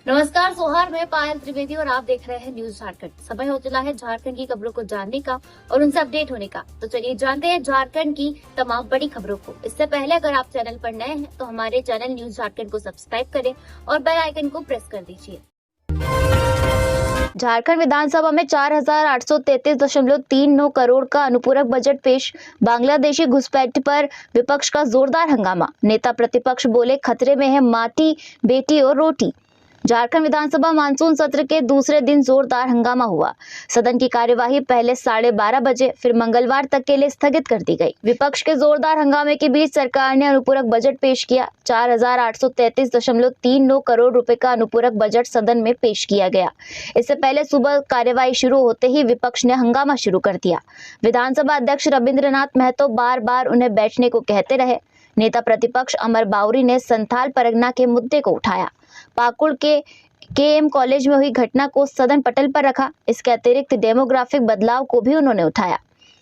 नमस्कार सोहार, मैं पायल त्रिवेदी और आप देख रहे हैं न्यूज झारखंड। समय हो चला है झारखंड की खबरों को जानने का और उनसे अपडेट होने का। तो चलिए जानते हैं झारखंड की तमाम बड़ी खबरों को। इससे पहले अगर आप चैनल पर नए हैं तो हमारे चैनल न्यूज झारखंड को सब्सक्राइब करें और बेल आइकन को प्रेस कर दीजिए। झारखंड विधानसभा में 4,833.39 करोड़ का अनुपूरक बजट पेश। बांग्लादेशी घुसपैठ पर विपक्ष का जोरदार हंगामा। नेता प्रतिपक्ष बोले खतरे में है माटी, बेटी और रोटी। झारखंड विधानसभा मानसून सत्र के दूसरे दिन जोरदार हंगामा हुआ। सदन की कार्यवाही पहले 12:30 बजे फिर मंगलवार तक के लिए स्थगित कर दी गई। विपक्ष के जोरदार हंगामे के बीच सरकार ने अनुपूरक बजट पेश किया। 4,833.39 करोड़ रुपए का अनुपूरक बजट सदन में पेश किया गया। इससे पहले सुबह कार्यवाही शुरू होते ही विपक्ष ने हंगामा शुरू कर दिया। विधानसभा अध्यक्ष रविंद्रनाथ महतो बार बार उन्हें बैठने को कहते रहे। नेता प्रतिपक्ष अमर बाउरी ने संथाल परगना के मुद्दे को उठाया। पाकुड़ के केएम कॉलेज में हुई घटना को सदन पटल पर रखा। इसके अतिरिक्त डेमोग्राफिक बदलाव को भी उन्होंने उठाया।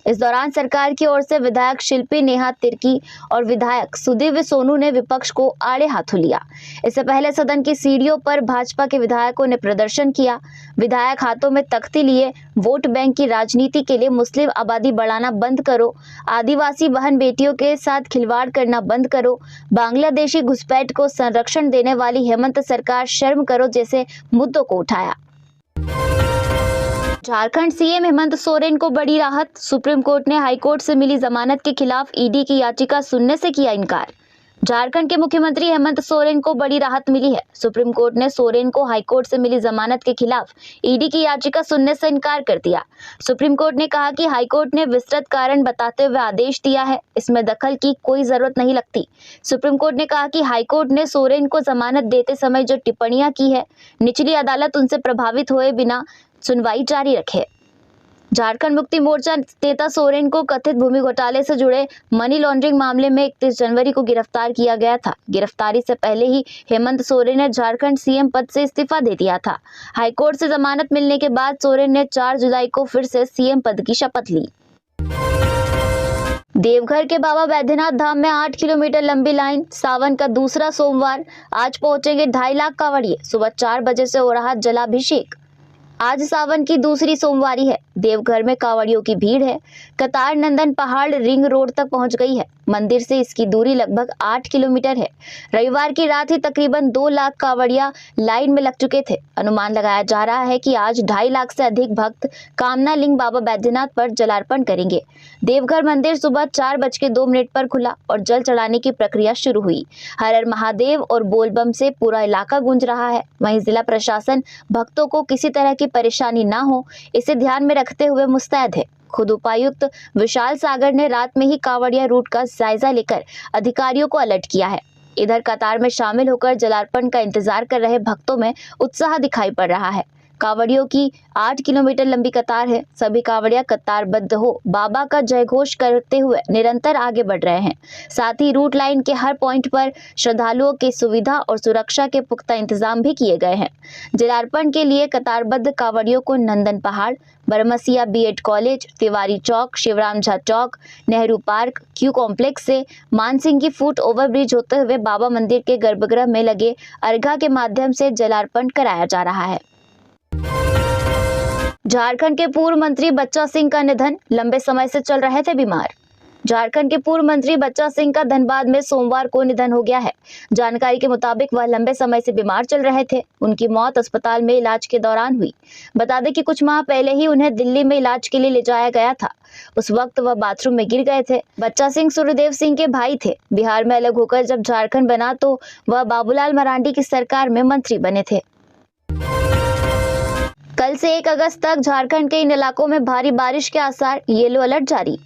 इस दौरान सरकार की ओर से विधायक शिल्पी नेहा तिर्की और विधायक सुदीव्य सोनू ने विपक्ष को आड़े हाथों लिया। इससे पहले सदन की सीढ़ियों पर भाजपा के विधायकों ने प्रदर्शन किया। विधायक हाथों में तख्ती लिए वोट बैंक की राजनीति के लिए मुस्लिम आबादी बढ़ाना बंद करो, आदिवासी बहन बेटियों के साथ खिलवाड़ करना बंद करो, बांग्लादेशी घुसपैठ को संरक्षण देने वाली हेमंत सरकार शर्म करो जैसे मुद्दों को उठाया। झारखंड सीएम हेमंत सोरेन को बड़ी राहत। सुप्रीम कोर्ट ने हाईकोर्ट से मिली जमानत के खिलाफ ईडी की याचिका सुनने से किया इनकार। झारखंड के मुख्यमंत्री हेमंत सोरेन को बड़ी राहत मिली है। सुप्रीम कोर्ट ने सोरेन को हाईकोर्ट से मिली जमानत के खिलाफ ईडी की याचिका सुनने से इनकार कर दिया। सुप्रीम कोर्ट ने कहा कि हाईकोर्ट ने विस्तृत कारण बताते हुए आदेश दिया है, इसमें दखल की कोई जरूरत नहीं लगती। सुप्रीम कोर्ट ने कहा कि हाईकोर्ट ने सोरेन को जमानत देते समय जो टिप्पणियां की है, निचली अदालत उनसे प्रभावित हुए बिना सुनवाई जारी रखे। झारखंड मुक्ति मोर्चा नेता सोरेन को कथित भूमि घोटाले से जुड़े मनी लॉन्ड्रिंग मामले में 31 जनवरी को गिरफ्तार किया गया था। गिरफ्तारी से पहले ही हेमंत सोरेन ने झारखंड सीएम पद से इस्तीफा दे दिया था। हाईकोर्ट से जमानत मिलने के बाद सोरेन ने 4 जुलाई को फिर से सीएम पद की शपथ ली। देवघर के बाबा बैद्यनाथ धाम में 8 किलोमीटर लंबी लाइन। सावन का दूसरा सोमवार, आज पहुंचेंगे 2.5 लाख कांवड़िए। सुबह 4 बजे से हो रहा जलाभिषेक। आज सावन की दूसरी सोमवारी है। देवघर में कांवड़ियों की भीड़ है। कतार नंदन पहाड़ रिंग रोड तक पहुंच गई है। मंदिर से इसकी दूरी लगभग 8 किलोमीटर है। रविवार की रात ही तकरीबन 2 लाख कांवड़िया लाइन में लग चुके थे। अनुमान लगाया जा रहा है कि आज 2.5 लाख से अधिक भक्त कामना लिंग बाबा बैद्यनाथ पर जलार्पण करेंगे। देवघर मंदिर सुबह 4:02 पर खुला और जल चढ़ाने की प्रक्रिया शुरू हुई। हर हर महादेव और बोलबम से पूरा इलाका गूंज रहा है। वहीं जिला प्रशासन भक्तों को किसी तरह की परेशानी ना हो, इसे ध्यान में रखते हुए मुस्तैद है। खुद उपायुक्त विशाल सागर ने रात में ही कांवड़िया रूट का जायजा लेकर अधिकारियों को अलर्ट किया है। इधर कतार में शामिल होकर जलार्पण का इंतजार कर रहे भक्तों में उत्साह दिखाई पड़ रहा है। कांवड़ियों की 8 किलोमीटर लंबी कतार है। सभी कांवड़िया कतारबद्ध हो बाबा का जयघोष करते हुए निरंतर आगे बढ़ रहे हैं। साथ ही रूट लाइन के हर पॉइंट पर श्रद्धालुओं की सुविधा और सुरक्षा के पुख्ता इंतजाम भी किए गए हैं। जलार्पण के लिए कतारबद्ध कांवड़ियों को नंदन पहाड़, बरमसिया बीएड कॉलेज, तिवारी चौक, शिवराम झा चौक, नेहरू पार्क, क्यू कॉम्प्लेक्स से मानसिंह की फुट ओवरब्रिज होते हुए बाबा मंदिर के गर्भगृह में लगे अर्घा के माध्यम से जलार्पण कराया जा रहा है। झारखंड के पूर्व मंत्री बच्चा सिंह का निधन। लंबे समय से चल रहे थे बीमार। झारखंड के पूर्व मंत्री बच्चा सिंह का धनबाद में सोमवार को निधन हो गया है। जानकारी के मुताबिक वह लंबे समय से बीमार चल रहे थे। उनकी मौत अस्पताल में इलाज के दौरान हुई। बता दें कि कुछ माह पहले ही उन्हें दिल्ली में इलाज के लिए ले जाया गया था। उस वक्त वह बाथरूम में गिर गए थे। बच्चा सिंह सूर्यदेव सिंह के भाई थे। बिहार में अलग होकर जब झारखंड बना तो वह बाबूलाल मरांडी की सरकार में मंत्री बने थे। कल से 1 अगस्त तक झारखंड के इन इलाकों में भारी बारिश के आसार, येलो अलर्ट जारी।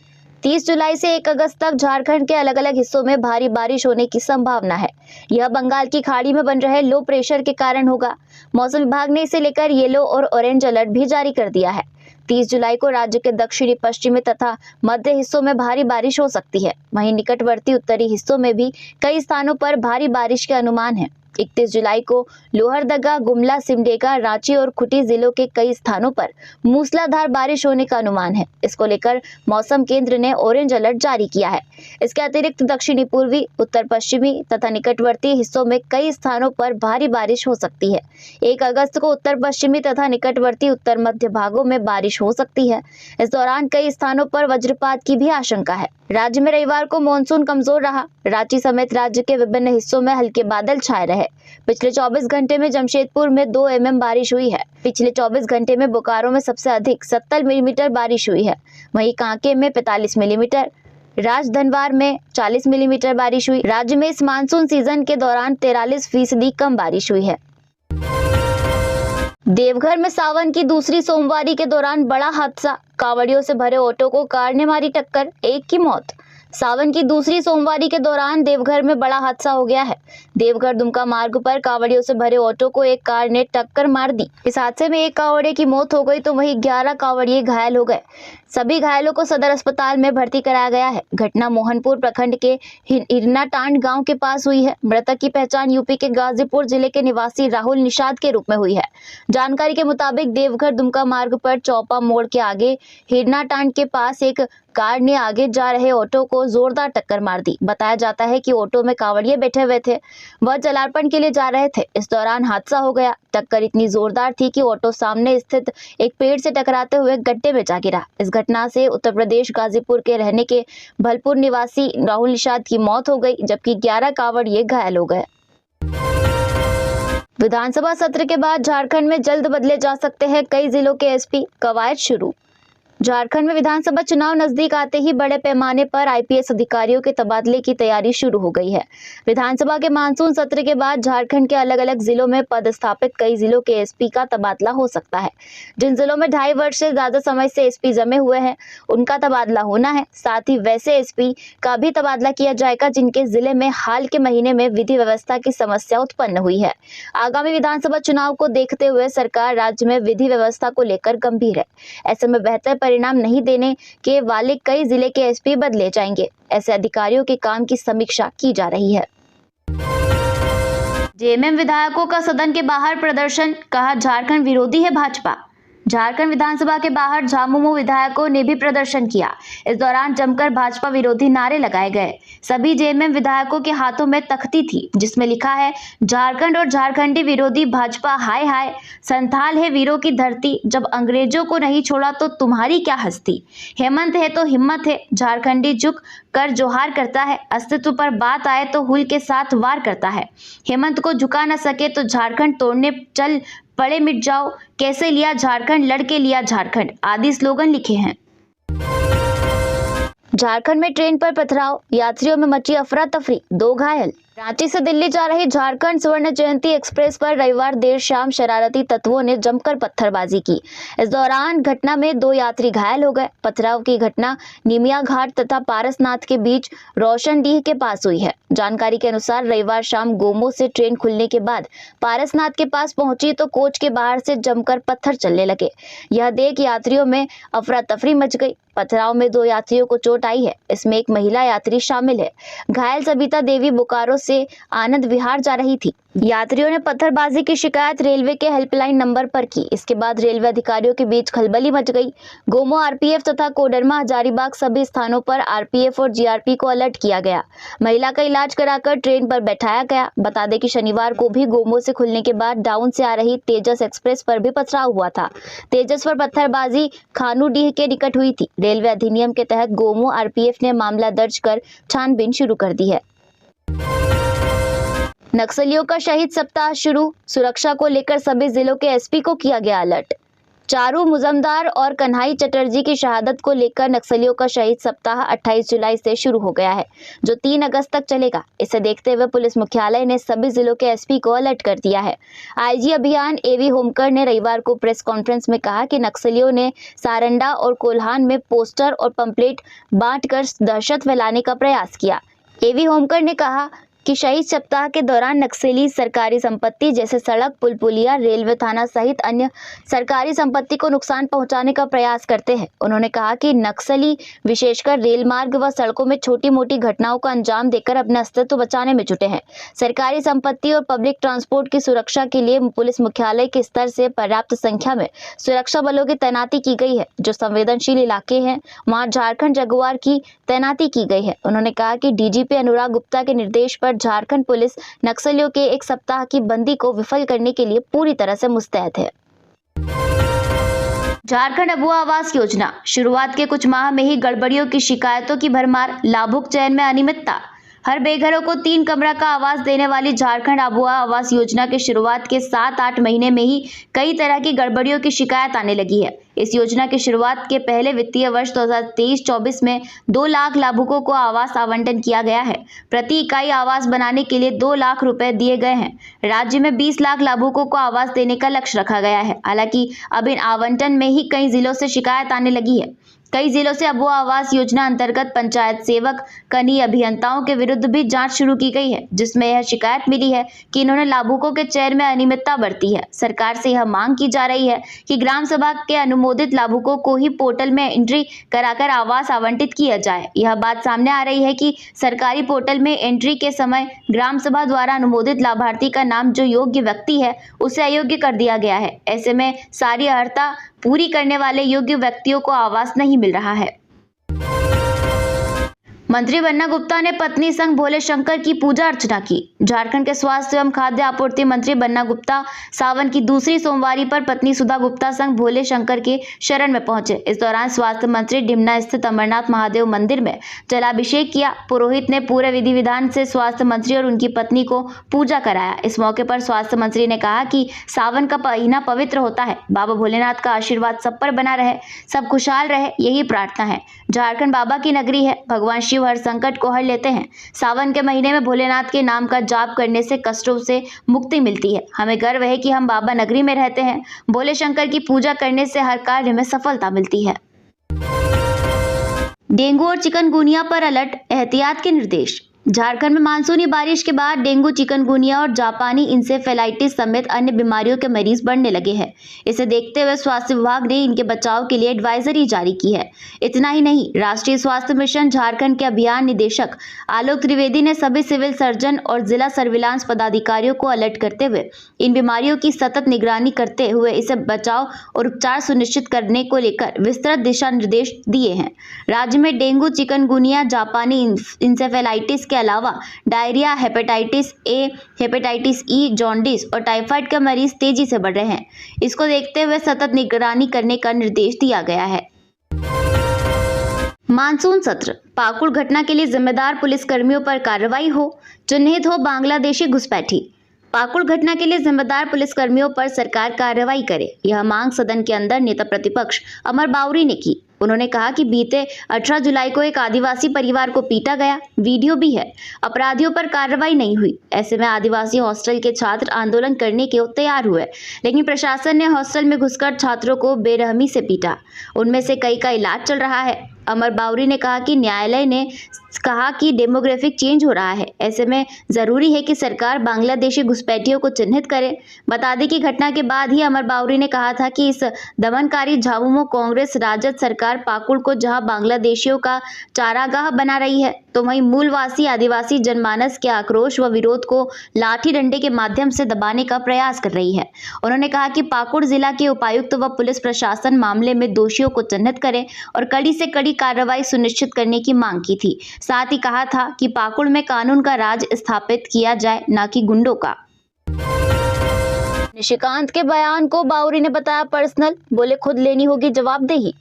30 जुलाई से 1 अगस्त तक झारखंड के अलग अलग हिस्सों में भारी बारिश होने की संभावना है। यह बंगाल की खाड़ी में बन रहे लो प्रेशर के कारण होगा। मौसम विभाग ने इसे लेकर येलो और ऑरेंज अलर्ट भी जारी कर दिया है। 30 जुलाई को राज्य के दक्षिणी पश्चिमी तथा मध्य हिस्सों में भारी बारिश हो सकती है। वहीं निकटवर्ती उत्तरी हिस्सों में भी कई स्थानों पर भारी बारिश के अनुमान है। 31 जुलाई को लोहरदगा, गुमला, सिमडेगा, रांची और खूंटी जिलों के कई स्थानों पर मूसलाधार बारिश होने का अनुमान है। इसको लेकर मौसम केंद्र ने ऑरेंज अलर्ट जारी किया है। इसके अतिरिक्त दक्षिणी पूर्वी, उत्तर पश्चिमी तथा निकटवर्ती हिस्सों में कई स्थानों पर भारी बारिश हो सकती है। 1 अगस्त को उत्तर पश्चिमी तथा निकटवर्ती उत्तर मध्य भागों में बारिश हो सकती है। इस दौरान कई स्थानों पर वज्रपात की भी आशंका है। राज्य में रविवार को मानसून कमजोर रहा। रांची समेत राज्य के विभिन्न हिस्सों में हल्के बादल छाए रहे। पिछले 24 घंटे में जमशेदपुर में 2 mm बारिश हुई है। पिछले 24 घंटे में बोकारो में सबसे अधिक 70 मिलीमीटर बारिश हुई है। वहीं कांके में 45 मिलीमीटर, राजधनवार में 40 मिलीमीटर बारिश हुई। राज्य में इस मानसून सीजन के दौरान 43% कम बारिश हुई है। देवघर में सावन की दूसरी सोमवारी के दौरान बड़ा हादसा। कांवड़ियों से भरे ऑटो को कार ने मारी टक्कर, 1 की मौत। सावन की दूसरी सोमवारी के दौरान देवघर में बड़ा हादसा हो गया है। देवघर दुमका मार्ग पर कांवड़ियों से भरे ऑटो को एक कार ने टक्कर मार दी। इस हादसे में एक कांवड़िए की मौत हो गई तो वहीं 11 कांवड़िए घायल हो गए। सभी घायलों को सदर अस्पताल में भर्ती कराया गया है। घटना मोहनपुर प्रखंड के हिरनाटांड गांव के पास हुई है। मृतक की पहचान यूपी के गाजीपुर जिले के निवासी राहुल निषाद के रूप में हुई है। जानकारी के मुताबिक देवघर दुमका मार्ग पर चौपा मोड़ के आगे हिरनाटांड के पास एक कार ने आगे जा रहे ऑटो को जोरदार टक्कर मार दी। बताया जाता है कि ऑटो में कांवड़िए बैठे हुए थे, वह जलार्पण के लिए जा रहे थे। इस दौरान हादसा हो गया। टक्कर इतनी जोरदार थी कि ऑटो सामने स्थित एक पेड़ से टकराते हुए गड्ढे में जा गिरा। इस घटना से उत्तर प्रदेश गाजीपुर के रहने के भलपुर निवासी राहुल निषाद की मौत हो गई, जबकि 11 कांवड़िए घायल हो गए। विधानसभा सत्र के बाद झारखंड में जल्द बदले जा सकते हैं कई जिलों के एसपी, कवायद शुरू। झारखंड में विधानसभा चुनाव नजदीक आते ही बड़े पैमाने पर आईपीएस अधिकारियों के तबादले की तैयारी शुरू हो गई है। विधानसभा के मानसून सत्र के बाद झारखंड के अलग अलग जिलों में पदस्थापित कई जिलों के एसपी का तबादला हो सकता है। जिन जिलों में 2.5 वर्ष से ज्यादा समय से एसपी जमे हुए हैं, उनका तबादला होना है। साथ ही वैसे एसपी का भी तबादला किया जाएगा जिनके जिले में हाल के महीने में विधि व्यवस्था की समस्या उत्पन्न हुई है। आगामी विधानसभा चुनाव को देखते हुए सरकार राज्य में विधि व्यवस्था को लेकर गंभीर है। ऐसे में बेहतर परिणाम नहीं देने के वाले कई जिले के एसपी बदले जाएंगे। ऐसे अधिकारियों के काम की समीक्षा की जा रही है। जेएमएम विधायकों का सदन के बाहर प्रदर्शन, कहा झारखंड विरोधी है भाजपा। झारखंड विधानसभा के बाहर झामुमो विधायकों ने भी प्रदर्शन किया। इस दौरान जमकर भाजपा विरोधी नारे लगाए गए। सभी जेएमएम विधायकों के हाथों में तख्ती थी जिसमें लिखा है, झारखंड और झारखंडी विरोधी भाजपा हाय हाय, संथाल है वीरों की धरती, जब अंग्रेजों को नहीं छोड़ा तो तुम्हारी क्या हस्ती। हेमंत है तो हिम्मत है, झारखंडी झुक कर जोहार करता है, अस्तित्व पर बात आए तो हुल के साथ वार करता है। हेमंत को झुका न सके तो झारखंड तोड़ने चल पड़े मिट जाओ, कैसे लिया झारखंड, लड़के लिया झारखंड आदि स्लोगन लिखे हैं। झारखंड में ट्रेन पर पथराव, यात्रियों में मची अफरा तफरी, 2 घायल। रांची से दिल्ली जा रही झारखंड स्वर्ण जयंती एक्सप्रेस पर रविवार देर शाम शरारती तत्वों ने जमकर पत्थरबाजी की। इस दौरान घटना में 2 यात्री घायल हो गए। पथराव की घटना निमिया घाट तथा पारसनाथ के बीच रोशनडीह के पास हुई है। जानकारी के अनुसार रविवार शाम गोमो से ट्रेन खुलने के बाद पारसनाथ के पास पहुंची तो कोच के बाहर से जमकर पत्थर चलने लगे। यह देख यात्रियों में अफरा तफरी मच गई। पथराव में 2 यात्रियों को चोट आई है। इसमें एक महिला यात्री शामिल है। घायल सबिता देवी बोकारो से आनंद विहार जा रही थी। यात्रियों ने पत्थरबाजी की शिकायत रेलवे के हेल्पलाइन नंबर पर की। इसके बाद रेलवे अधिकारियों के बीच खलबली मच गई। गोमो आरपीएफ तथा कोडरमा हजारीबाग सभी स्थानों पर आरपीएफ और जीआरपी को अलर्ट किया गया। महिला का इलाज कराकर ट्रेन पर बैठाया गया। बता दें कि शनिवार को भी गोमो से खुलने के बाद डाउन से आ रही तेजस एक्सप्रेस पर भी पथराव हुआ था। तेजस पर पत्थरबाजी खानूडीह के निकट हुई थी। रेलवे अधिनियम के तहत गोमो आरपीएफ ने मामला दर्ज कर छानबीन शुरू कर दी है। नक्सलियों का शहीद सप्ताह शुरू, सुरक्षा को लेकर सभी जिलों के एसपी को किया गया अलर्ट। चारू मुजमदार और कन्हई चटर्जी की शहादत को लेकर नक्सलियों का शहीद सप्ताह 28 जुलाई से शुरू हो गया है, जो 3 अगस्त तक चलेगा। इसे देखते हुए पुलिस मुख्यालय ने सभी जिलों के एसपी को अलर्ट कर दिया है। आईजी अभियान एवी होमकर ने रविवार को प्रेस कॉन्फ्रेंस में कहा कि नक्सलियों ने सारंडा और कोल्हान में पोस्टर और पंपलेट बांटकर दहशत फैलाने का प्रयास किया। एवी होमकर ने कहा कि शहीद सप्ताह के दौरान नक्सली सरकारी संपत्ति जैसे सड़क, पुल पुलिया, रेलवे थाना सहित अन्य सरकारी संपत्ति को नुकसान पहुंचाने का प्रयास करते हैं। उन्होंने कहा कि नक्सली विशेषकर रेल मार्ग व सड़कों में छोटी मोटी घटनाओं को अंजाम देकर अपना अस्तित्व बचाने में जुटे हैं। सरकारी संपत्ति और पब्लिक ट्रांसपोर्ट की सुरक्षा के लिए पुलिस मुख्यालय के स्तर से पर्याप्त संख्या में सुरक्षा बलों की तैनाती की गई है। जो संवेदनशील इलाके हैं वहां झारखंड जगुआर की तैनाती की गई है। उन्होंने कहा कि डीजीपी अनुराग गुप्ता के निर्देश पर झारखंड पुलिस नक्सलियों के एक सप्ताह की बंदी को विफल करने के लिए पूरी तरह से मुस्तैद है। झारखंड अबुआ आवास योजना शुरुआत के कुछ माह में ही गड़बड़ियों की शिकायतों की भरमार, लाभुक चयन में अनियमितता। हर बेघरों को 3 कमरा का आवास देने वाली झारखंड अबुआ आवास योजना के शुरुआत के 7-8 महीने में ही कई तरह की गड़बड़ियों की शिकायत आने लगी है। इस योजना की शुरुआत के पहले वित्तीय वर्ष 2023-24 में 2 लाख लाभुकों को आवास आवंटन किया गया है। प्रति इकाई आवास बनाने के लिए 2 लाख रुपए दिए गए हैं। राज्य में 20 लाख लाभुकों को आवास देने का लक्ष्य रखा गया है। हालांकि अब इन आवंटन में ही कई जिलों से शिकायत आने लगी है। कई जिलों से अबुआ आवास योजना अंतर्गत पंचायत सेवक, कनीय अभियंताओं के विरुद्ध भी जांच शुरू की गई है, जिसमें यह शिकायत मिली है कि इन्होंने लाभुकों के चयन में अनियमितता बरती है। सरकार से यह मांग की जा रही है कि ग्राम सभा के अनुमोदित लाभुकों को ही पोर्टल में एंट्री कराकर आवास आवंटित किया जाए। यह बात सामने आ रही है कि सरकारी पोर्टल में एंट्री के समय ग्राम सभा द्वारा अनुमोदित लाभार्थी का नाम जो योग्य व्यक्ति है उसे अयोग्य कर दिया गया है। ऐसे में सारी अर्हता पूरी करने वाले योग्य व्यक्तियों को आवास नहीं मिल रहा है। मंत्री बन्ना गुप्ता ने पत्नी संग भोले शंकर की पूजा अर्चना की। झारखंड के स्वास्थ्य एवं खाद्य आपूर्ति मंत्री बन्ना गुप्ता सावन की दूसरी सोमवारी पर पत्नी सुधा गुप्ता संग भोले शंकर के शरण में पहुंचे। इस दौरान स्वास्थ्य मंत्री डिमना स्थित अमरनाथ महादेव मंदिर में जलाभिषेक किया। पुरोहित ने पूरे विधि विधान से स्वास्थ्य मंत्री और उनकी पत्नी को पूजा कराया। इस मौके पर स्वास्थ्य मंत्री ने कहा कि सावन का महीना पवित्र होता है। बाबा भोलेनाथ का आशीर्वाद सब पर बना रहे, सब खुशहाल रहे, यही प्रार्थना है। झारखंड बाबा की नगरी है। भगवान शिव हर संकट को हर लेते हैं। सावन के महीने में भोलेनाथ के नाम का जाप करने से कष्टों से मुक्ति मिलती है। हमें गर्व है कि हम बाबा नगरी में रहते हैं। भोले शंकर की पूजा करने से हर कार्य में सफलता मिलती है। डेंगू और चिकनगुनिया पर अलर्ट, एहतियात के निर्देश। झारखंड में मानसूनी बारिश के बाद डेंगू, चिकनगुनिया और जापानी इंसेफेलाइटिस समेत अन्य बीमारियों के मरीज बढ़ने लगे हैं। इसे देखते हुए स्वास्थ्य विभाग ने इनके बचाव के लिए एडवाइजरी जारी की है। इतना ही नहीं, राष्ट्रीय स्वास्थ्य मिशन झारखंड के अभियान निदेशक आलोक त्रिवेदी ने सभी सिविल सर्जन और जिला सर्विलांस पदाधिकारियों को अलर्ट करते हुए इन बीमारियों की सतत निगरानी करते हुए इसे बचाव और उपचार सुनिश्चित करने को लेकर विस्तृत दिशा निर्देश दिए हैं। राज्य में डेंगू, चिकनगुनिया, जापानी इंसेफेलाइटिस के अलावा diarrhoea, hepatitis A, hepatitis E, jaundice और टाइफाइड के मरीज तेजी से बढ़ रहे हैं। इसको देखते हुए सतत निगरानी करने का निर्देश दिया गया है। मानसून सत्र, पाकुड़ घटना के लिए जिम्मेदार पुलिसकर्मियों पर कार्रवाई हो, चिन्हित हो बांग्लादेशी घुसपैठी। पाकुड़ घटना के लिए जिम्मेदार पुलिसकर्मियों पर सरकार कार्रवाई करे, यह मांग सदन के अंदर नेता प्रतिपक्ष अमर बाउरी ने की। उन्होंने कहा कि बीते 18 जुलाई को एक आदिवासी परिवार को पीटा गया, वीडियो भी है। अपराधियों पर कार्रवाई नहीं हुई। ऐसे में आदिवासी हॉस्टल के छात्र आंदोलन करने के तैयार हुए, लेकिन प्रशासन ने हॉस्टल में घुसकर छात्रों को बेरहमी से पीटा। उनमें से कई का इलाज चल रहा है। अमर बाउरी ने कहा कि न्यायालय ने कहा कि डेमोग्राफिक चेंज हो रहा है। ऐसे में जरूरी है कि सरकार बांग्लादेशी घुसपैठियों को चिन्हित करे। बता दें कि घटना के बाद ही अमर बाउरी ने कहा था कि इस दमनकारी झामुमो कांग्रेस राजद सरकार पाकुड़ को जहां बांग्लादेशियों का चारागाह बना रही है, तो वहीं मूलवासी आदिवासी जनमानस के आक्रोश व विरोध को लाठी डंडे के माध्यम से दबाने का प्रयास कर रही है। उन्होंने कहा कि पाकुड़ जिला के उपायुक्त व पुलिस प्रशासन मामले में दोषियों को चिन्हित करे और कड़ी से कड़ी कार्रवाई सुनिश्चित करने की मांग की थी। साथ ही कहा था कि पाकुड़ में कानून का राज स्थापित किया जाए, न कि गुंडों का। निशिकांत के बयान को बाउरी ने बताया पर्सनल, बोले खुद लेनी होगी जवाबदेही।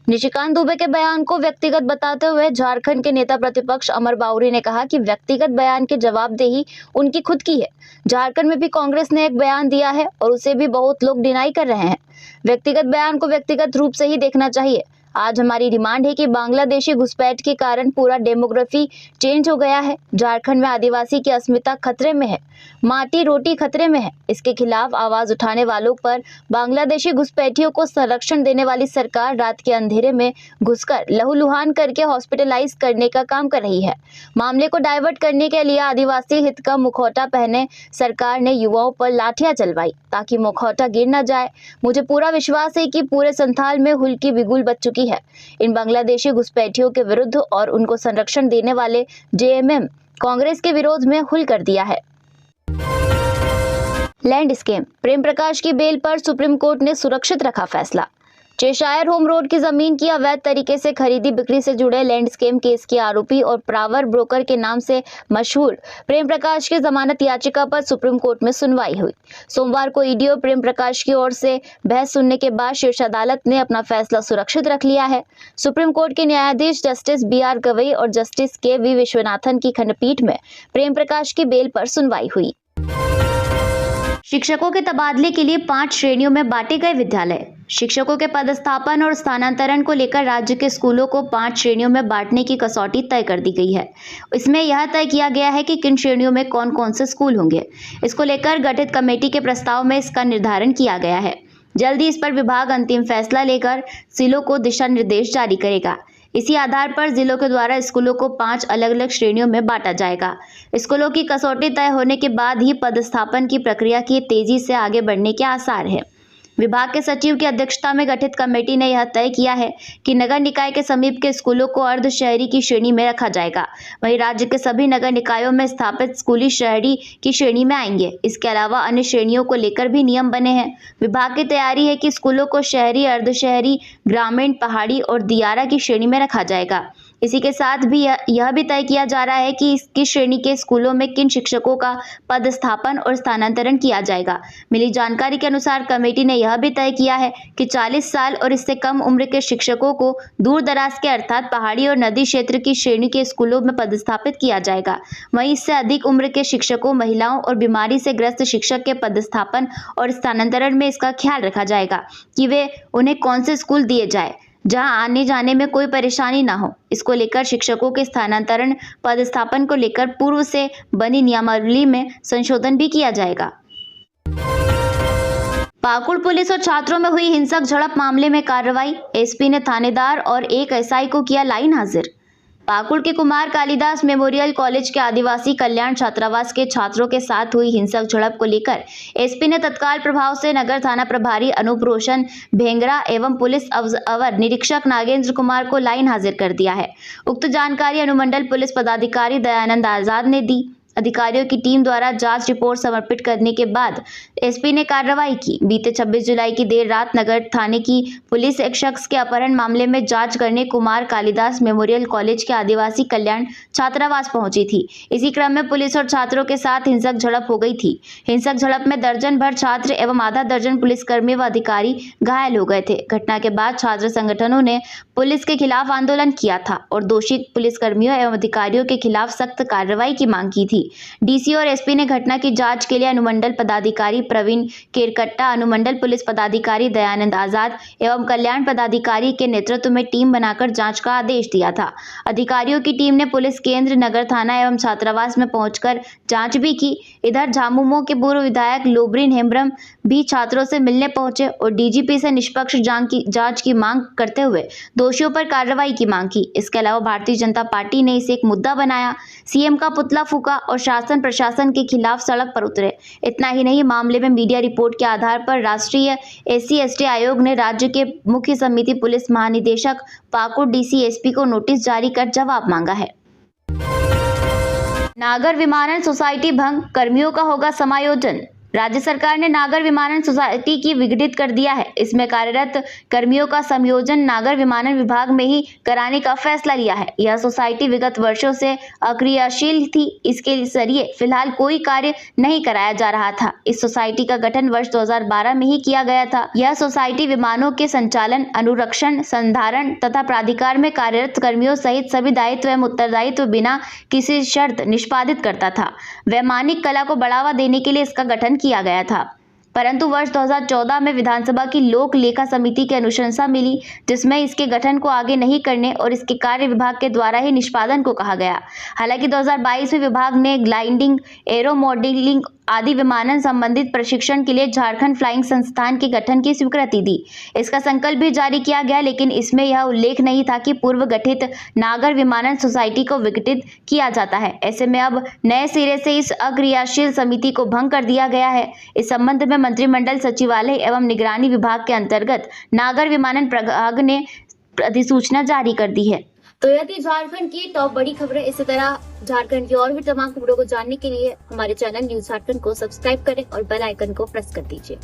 निशिकांत दुबे के बयान को व्यक्तिगत बताते हुए झारखंड के नेता प्रतिपक्ष अमर बाउरी ने कहा कि व्यक्तिगत बयान की जवाबदेही उनकी खुद की है। झारखंड में भी कांग्रेस ने एक बयान दिया है और उसे भी बहुत लोग डिनाई कर रहे हैं। व्यक्तिगत बयान को व्यक्तिगत रूप से ही देखना चाहिए। आज हमारी डिमांड है कि बांग्लादेशी घुसपैठ के कारण पूरा डेमोग्राफी चेंज हो गया है। झारखंड में आदिवासी की अस्मिता खतरे में है, माटी रोटी खतरे में है। इसके खिलाफ आवाज उठाने वालों पर बांग्लादेशी घुसपैठियों को संरक्षण देने वाली सरकार रात के अंधेरे में घुसकर लहूलुहान करके हॉस्पिटलाइज करने का काम कर रही है। मामले को डाइवर्ट करने के लिए आदिवासी हित का मुखौटा पहने सरकार ने युवाओं पर लाठियां चलवाई ताकि मुखौटा गिर न जाए। मुझे पूरा विश्वास है कि पूरे संथाल में हुल की बिगुल बच चुकी है। इन बांग्लादेशी घुसपैठियों के विरुद्ध और उनको संरक्षण देने वाले जेएमएम कांग्रेस के विरोध में हुल कर दिया है। लैंड स्कैम, प्रेम प्रकाश की बेल पर सुप्रीम कोर्ट ने सुरक्षित रखा फैसला। चेशायर होम रोड की जमीन की अवैध तरीके से खरीदी बिक्री से जुड़े लैंड स्कैम केस के आरोपी और पावर ब्रोकर के नाम से मशहूर प्रेम प्रकाश की जमानत याचिका पर सुप्रीम कोर्ट में सुनवाई हुई। सोमवार को ईडी और प्रेम प्रकाश की ओर से बहस सुनने के बाद शीर्ष अदालत ने अपना फैसला सुरक्षित रख लिया है। सुप्रीम कोर्ट के न्यायाधीश जस्टिस BR गवई और जस्टिस KV विश्वनाथन की खंडपीठ में प्रेम प्रकाश की बेल पर सुनवाई हुई। शिक्षकों के तबादले के लिए 5 श्रेणियों में बांटे गए विद्यालय। शिक्षकों के पदस्थापन और स्थानांतरण को लेकर राज्य के स्कूलों को 5 श्रेणियों में बांटने की कसौटी तय कर दी गई है। इसमें यह तय किया गया है कि किन श्रेणियों में कौन कौन से स्कूल होंगे। इसको लेकर गठित कमेटी के प्रस्ताव में इसका निर्धारण किया गया है। जल्दी इस पर विभाग अंतिम फैसला लेकर जिलों को दिशा निर्देश जारी करेगा। इसी आधार पर जिलों के द्वारा स्कूलों को 5 अलग अलग श्रेणियों में बांटा जाएगा। स्कूलों की कसौटी तय होने के बाद ही पदस्थापन की प्रक्रिया की तेजी से आगे बढ़ने के आसार है। विभाग के सचिव की अध्यक्षता में गठित कमेटी ने यह तय किया है कि नगर निकाय के समीप के स्कूलों को अर्ध शहरी की श्रेणी में रखा जाएगा। वहीं राज्य के सभी नगर निकायों में स्थापित स्कूली शहरी की श्रेणी में आएंगे। इसके अलावा अन्य श्रेणियों को लेकर भी नियम बने हैं। विभाग की तैयारी है कि स्कूलों को शहरी, अर्ध शहरी, ग्रामीण, पहाड़ी और दियारा की श्रेणी में रखा जाएगा। इसी के साथ भी यह भी तय किया जा रहा है कि किस श्रेणी के स्कूलों में किन शिक्षकों का पदस्थापन और स्थानांतरण किया जाएगा। मिली जानकारी के अनुसार कमेटी ने यह भी तय किया है कि 40 साल और इससे कम उम्र के शिक्षकों को दूर दराज के अर्थात पहाड़ी और नदी क्षेत्र की श्रेणी के स्कूलों में पदस्थापित किया जाएगा। वहीं इससे अधिक उम्र के शिक्षकों, महिलाओं और बीमारी से ग्रस्त शिक्षक के पदस्थापन और स्थानांतरण में इसका ख्याल रखा जाएगा कि वे उन्हें कौन से स्कूल दिए जाए जहां आने जाने में कोई परेशानी ना हो। इसको लेकर शिक्षकों के स्थानांतरण पदस्थापन को लेकर पूर्व से बनी नियमावली में संशोधन भी किया जाएगा। पाकुड़ पुलिस और छात्रों में हुई हिंसक झड़प मामले में कार्रवाई। एसपी ने थानेदार और एक SI को किया लाइन हाजिर। पाकुड़ के कुमार कालिदास मेमोरियल कॉलेज के आदिवासी कल्याण छात्रावास के छात्रों के साथ हुई हिंसक झड़प को लेकर एसपी ने तत्काल प्रभाव से नगर थाना प्रभारी अनूप रोशन भेंगरा एवं पुलिस अवर निरीक्षक नागेंद्र कुमार को लाइन हाजिर कर दिया है। उक्त जानकारी अनुमंडल पुलिस पदाधिकारी दयानंद आजाद ने दी। अधिकारियों की टीम द्वारा जांच रिपोर्ट समर्पित करने के बाद एसपी ने कार्रवाई की। बीते 26 जुलाई की देर रात नगर थाने की पुलिस एक शख्स के अपहरण मामले में जांच करने कुमार कालिदास मेमोरियल कॉलेज के आदिवासी कल्याण छात्रावास पहुंची थी। इसी क्रम में पुलिस और छात्रों के साथ हिंसक झड़प हो गई थी। हिंसक झड़प में दर्जन भर छात्र एवं आधा दर्जन पुलिसकर्मी व अधिकारी घायल हो गए थे। घटना के बाद छात्र संगठनों ने पुलिस के खिलाफ आंदोलन किया था और दोषी पुलिसकर्मियों एवं अधिकारियों के खिलाफ सख्त कार्रवाई की मांग की थी। डीसी और एसपी ने घटना की जांच के लिए अनुमंडल पदाधिकारी प्रवीण केरकट्टा, अनुमंडल पुलिस पदाधिकारी दयानंद आजाद एवं कल्याण पदाधिकारी के नेतृत्व में टीम बनाकर जांच का आदेश दिया था। अधिकारियों की टीम ने पुलिस केंद्र, नगर थाना एवं छात्रावास में पहुंचकर जांच भी की। इधर झामुमो के पूर्व विधायक लोबरिन हेम्ब्रम भी छात्रों से मिलने पहुंचे और डीजीपी से निष्पक्ष जांच की मांग करते हुए दोषियों पर कार्रवाई की मांग की। इसके अलावा भारतीय जनता पार्टी ने इसे एक मुद्दा बनाया, सीएम का पुतला फूका और शासन प्रशासन के खिलाफ सड़क पर उतरे। इतना ही नहीं, मामले में मीडिया रिपोर्ट के आधार पर राष्ट्रीय SC/ST आयोग ने राज्य के मुख्य समिति पुलिस महानिदेशक पाकुड़ डीसी एसपी को नोटिस जारी कर जवाब मांगा है। नागर विमानन सोसाइटी भंग, कर्मियों का होगा समायोजन। राज्य सरकार ने नागर विमानन सोसाइटी की विघटित कर दिया है। इसमें कार्यरत कर्मियों का समायोजन नागर विमानन विभाग में ही कराने का फैसला लिया है। यह सोसाइटी विगत वर्षों से अक्रियाशील थी। इसके जरिए फिलहाल कोई कार्य नहीं कराया जा रहा था। इस सोसाइटी का गठन वर्ष 2012 में ही किया गया था। यह सोसाइटी विमानों के संचालन, अनुरक्षण, संधारण तथा प्राधिकार में कार्यरत कर्मियों सहित सभी दायित्व एवं उत्तरदायित्व बिना किसी शर्त निष्पादित करता था। वैमानिक कला को बढ़ावा देने के लिए इसका गठन किया गया था। परंतु वर्ष 2014 में विधानसभा की लोक लेखा समिति की अनुशंसा मिली, जिसमें इसके गठन को आगे नहीं करने और इसके कार्य विभाग के द्वारा ही निष्पादन को कहा गया। हालांकि 2022 में विभाग ने ग्लाइडिंग, एरो मॉडलिंग आदि विमानन संबंधित प्रशिक्षण के लिए झारखंड फ्लाइंग संस्थान के गठन की स्वीकृति दी। इसका संकल्प भी जारी किया गया, लेकिन इसमें यह उल्लेख नहीं था कि पूर्व गठित नागर विमानन सोसाइटी को विघटित किया जाता है। ऐसे में अब नए सिरे से इस अक्रियाशील समिति को भंग कर दिया गया है। इस संबंध में मंत्रिमंडल सचिवालय एवं निगरानी विभाग के अंतर्गत नागर विमानन प्रभाग ने अधिसूचना जारी कर दी है। तो यह थी झारखंड की टॉप बड़ी खबरें। इसी तरह झारखंड की और भी तमाम खबरों को जानने के लिए हमारे चैनल न्यूज झारखंड को सब्सक्राइब करें और बेल आइकन को प्रेस कर दीजिए।